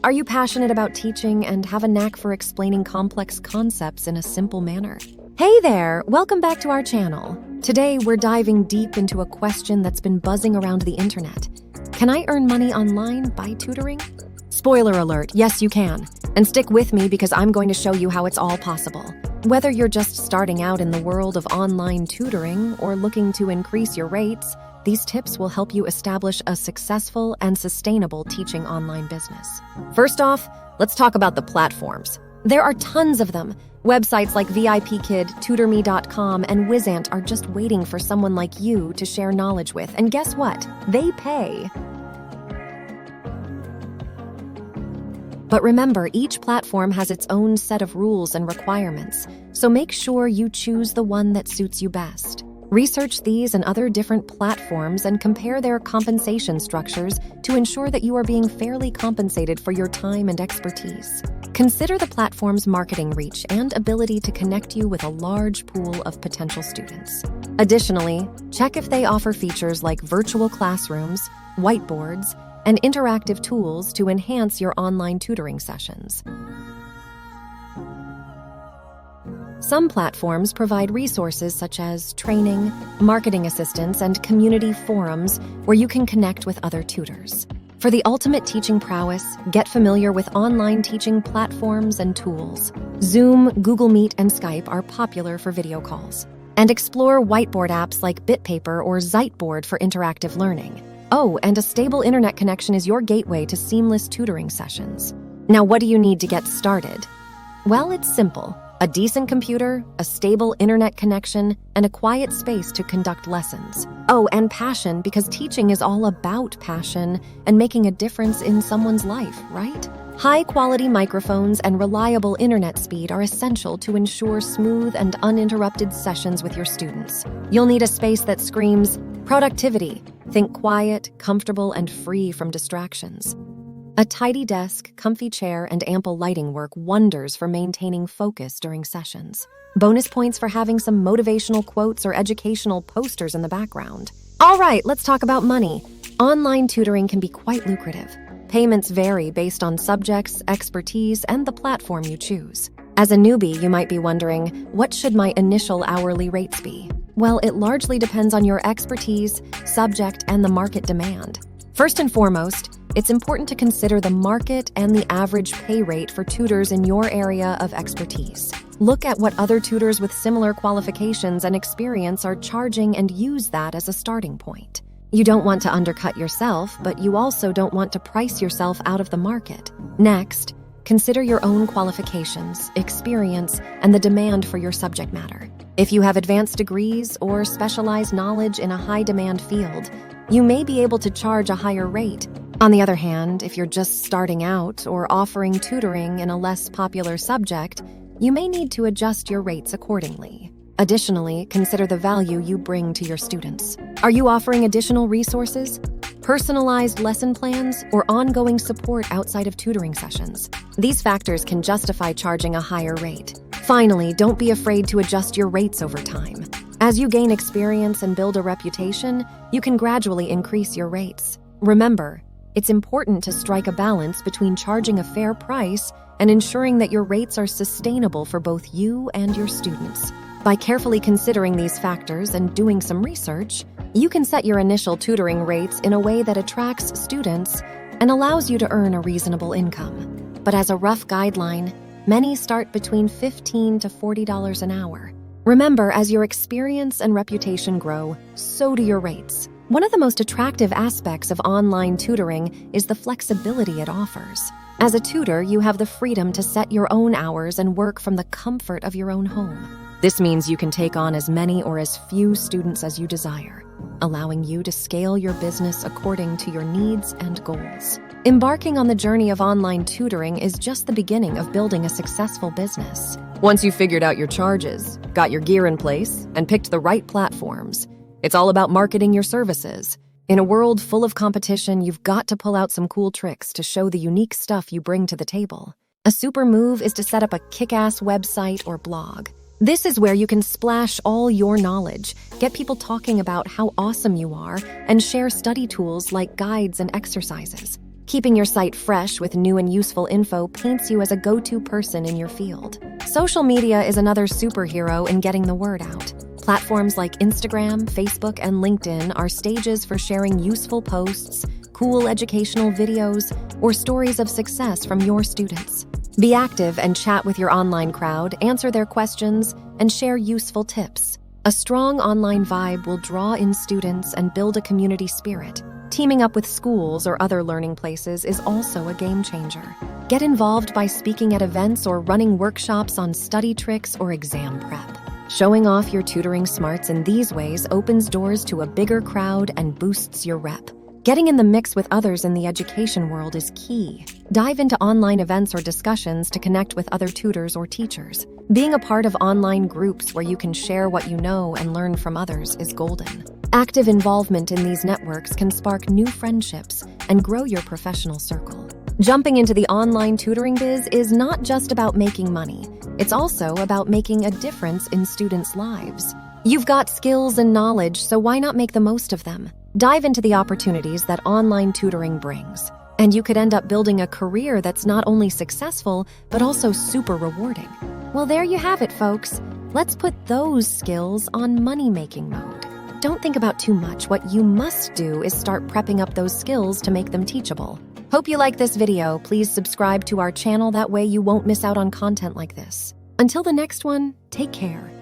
Are you passionate about teaching and have a knack for explaining complex concepts in a simple manner? Hey there, welcome back to our channel. Today, we're diving deep into a question that's been buzzing around the internet. Can I earn money online by tutoring? Spoiler alert, yes you can. And stick with me because I'm going to show you how it's all possible. Whether you're just starting out in the world of online tutoring or looking to increase your rates, these tips will help you establish a successful and sustainable teaching online business. First off, let's talk about the platforms. There are tons of them. Websites like VIPKid, TutorMe.com, and Wizant are just waiting for someone like you to share knowledge with. And guess what? They pay. But remember, each platform has its own set of rules and requirements, so make sure you choose the one that suits you best. Research these and other different platforms and compare their compensation structures to ensure that you are being fairly compensated for your time and expertise. Consider the platform's marketing reach and ability to connect you with a large pool of potential students. Additionally, check if they offer features like virtual classrooms, whiteboards, and interactive tools to enhance your online tutoring sessions. Some platforms provide resources such as training, marketing assistance, and community forums where you can connect with other tutors. For the ultimate teaching prowess, get familiar with online teaching platforms and tools. Zoom, Google Meet, and Skype are popular for video calls. And explore whiteboard apps like BitPaper or Ziteboard for interactive learning. Oh, and a stable internet connection is your gateway to seamless tutoring sessions. Now, what do you need to get started? Well, it's simple. A decent computer, a stable internet connection, and a quiet space to conduct lessons. Oh, and passion, because teaching is all about passion and making a difference in someone's life, right? High-quality microphones and reliable internet speed are essential to ensure smooth and uninterrupted sessions with your students. You'll need a space that screams productivity. Think quiet, comfortable, and free from distractions. A tidy desk, comfy chair, and ample lighting work wonders for maintaining focus during sessions. Bonus points for having some motivational quotes or educational posters in the background. All right, let's talk about money. Online tutoring can be quite lucrative. Payments vary based on subjects, expertise, and the platform you choose. As a newbie, you might be wondering, what should my initial hourly rates be? Well, it largely depends on your expertise, subject, and the market demand. First and foremost, it's important to consider the market and the average pay rate for tutors in your area of expertise. Look at what other tutors with similar qualifications and experience are charging and use that as a starting point. You don't want to undercut yourself, but you also don't want to price yourself out of the market. Next, consider your own qualifications, experience, and the demand for your subject matter. If you have advanced degrees or specialized knowledge in a high-demand field, you may be able to charge a higher rate. On the other hand, if you're just starting out or offering tutoring in a less popular subject, you may need to adjust your rates accordingly. Additionally, consider the value you bring to your students. Are you offering additional resources, personalized lesson plans, or ongoing support outside of tutoring sessions? These factors can justify charging a higher rate. Finally, don't be afraid to adjust your rates over time. As you gain experience and build a reputation, you can gradually increase your rates. Remember, it's important to strike a balance between charging a fair price and ensuring that your rates are sustainable for both you and your students. By carefully considering these factors and doing some research, you can set your initial tutoring rates in a way that attracts students and allows you to earn a reasonable income. But as a rough guideline, many start between $15 to $40 an hour. Remember, as your experience and reputation grow, so do your rates. One of the most attractive aspects of online tutoring is the flexibility it offers. As a tutor, you have the freedom to set your own hours and work from the comfort of your own home. This means you can take on as many or as few students as you desire, allowing you to scale your business according to your needs and goals. Embarking on the journey of online tutoring is just the beginning of building a successful business. Once you've figured out your charges, got your gear in place, and picked the right platforms, it's all about marketing your services. In a world full of competition, you've got to pull out some cool tricks to show the unique stuff you bring to the table. A super move is to set up a kick-ass website or blog. This is where you can splash all your knowledge, get people talking about how awesome you are, and share study tools like guides and exercises. Keeping your site fresh with new and useful info paints you as a go-to person in your field. Social media is another superhero in getting the word out. Platforms like Instagram, Facebook, and LinkedIn are stages for sharing useful posts, cool educational videos, or stories of success from your students. Be active and chat with your online crowd, answer their questions, and share useful tips. A strong online vibe will draw in students and build a community spirit. Teaming up with schools or other learning places is also a game changer. Get involved by speaking at events or running workshops on study tricks or exam prep. Showing off your tutoring smarts in these ways opens doors to a bigger crowd and boosts your rep. Getting in the mix with others in the education world is key. Dive into online events or discussions to connect with other tutors or teachers. Being a part of online groups where you can share what you know and learn from others is golden. Active involvement in these networks can spark new friendships and grow your professional circle. Jumping into the online tutoring biz is not just about making money. It's also about making a difference in students' lives. You've got skills and knowledge, so why not make the most of them? Dive into the opportunities that online tutoring brings, and you could end up building a career that's not only successful, but also super rewarding. Well, there you have it, folks. Let's put those skills on money-making mode. Don't think about too much. What you must do is start prepping up those skills to make them teachable. Hope you like this video. Please subscribe to our channel. That way you won't miss out on content like this. Until the next one, take care.